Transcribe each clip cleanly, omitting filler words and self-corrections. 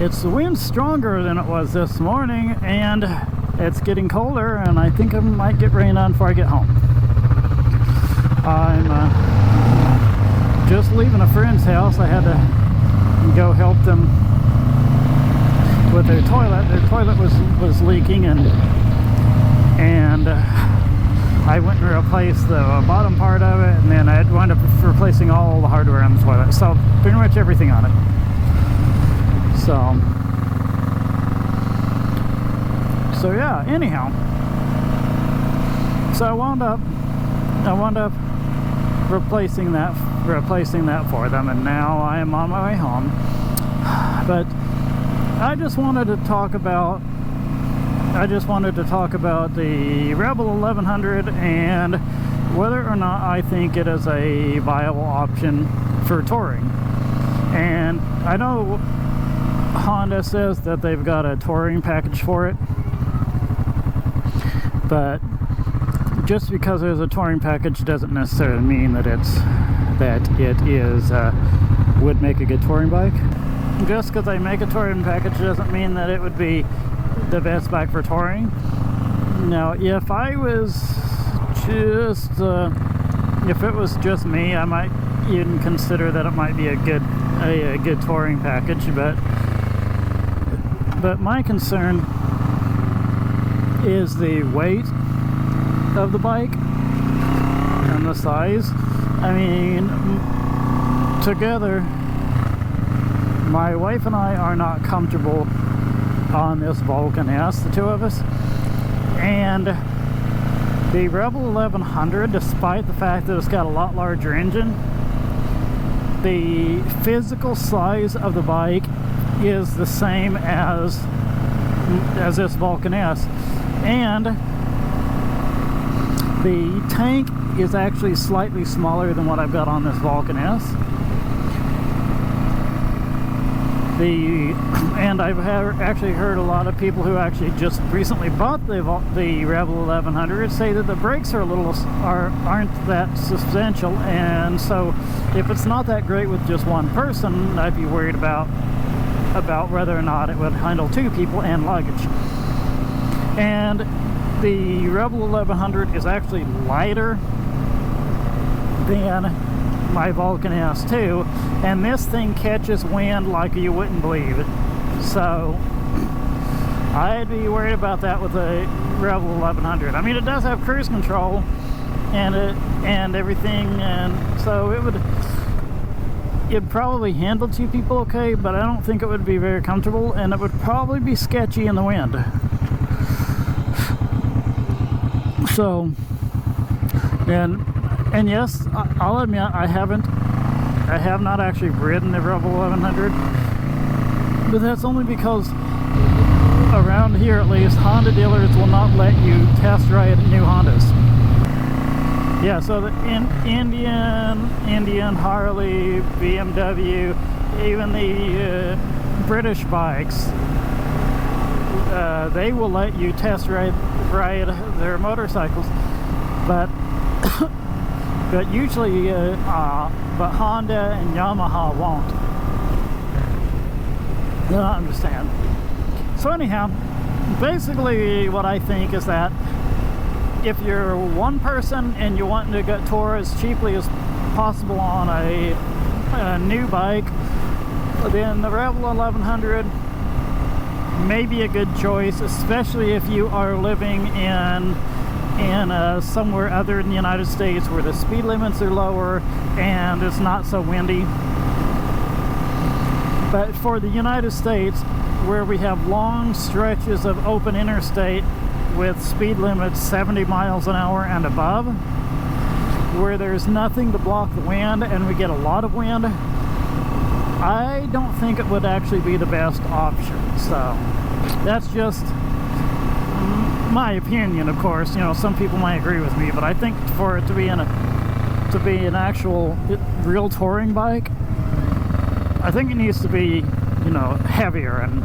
it's the wind stronger than it was this morning, and it's getting colder, and I think it might get rain on before I get home. I'm just leaving a friend's house. I had to go help them with their toilet. Their toilet was leaking, and I went and replaced the bottom part of it, and then I wound up replacing all the hardware on the toilet. So pretty much everything on it. So yeah, anyhow. So I wound up replacing that for them, and now I am on my way home. But I just wanted to talk about the Rebel 1100 and whether or not I think it is a viable option for touring. And I know Honda says that they've got a touring package for it, but just because there's a touring package doesn't necessarily mean that it would make a good touring bike. Just because they make a touring package doesn't mean that it would be the best bike for touring. Now, if I was just if it was just me, I might even consider that it might be a good touring package, but my concern is the weight of the bike and the size. I mean, together my wife and I are not comfortable on this Vulcan S, the two of us, and the Rebel 1100, despite the fact that it's got a lot larger engine, the physical size of the bike is the same as this Vulcan S, and the tank is actually slightly smaller than what I've got on this Vulcan S. And I've actually heard a lot of people who actually just recently bought the Rebel 1100 say that the brakes aren't that substantial, and so if it's not that great with just one person, I'd be worried about whether or not it would handle two people and luggage. And the Rebel 1100 is actually lighter than my Vulcan S2, and this thing catches wind like you wouldn't believe it. So I'd be worried about that with the Rebel 1100. I mean, it does have cruise control and everything, and so it'd probably handle two people okay, but I don't think it would be very comfortable, and it would probably be sketchy in the wind. So, and yes, I'll admit I have not actually ridden the Rebel 1100, but that's only because around here, at least, Honda dealers will not let you test ride new Hondas. Yeah, so the Indian, Harley, BMW, even the British bikes, they will let you test ride their motorcycles, but usually, but Honda and Yamaha won't. I don't understand. So anyhow, basically what I think is that if you're one person and you want to get tour as cheaply as possible on a new bike, then the Rebel 1100 may be a good choice, especially if you are living in somewhere other than the United States where the speed limits are lower and it's not so windy. But for the United States, where we have long stretches of open interstate with speed limits 70 miles an hour and above, where there's nothing to block the wind and we get a lot of wind, I don't think it would actually be the best option. So that's just my opinion, of course. You know, some people might agree with me, but I think for it to be an actual real touring bike, I think it needs to be, you know, heavier and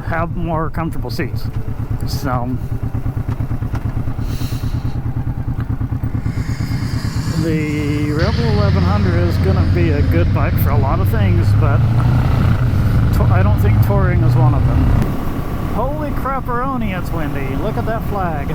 have more comfortable seats. So the Rebel 1100 is going to be a good bike for a lot of things, but I don't think touring is one of them. Holy crapperoni, it's windy. Look at that flag.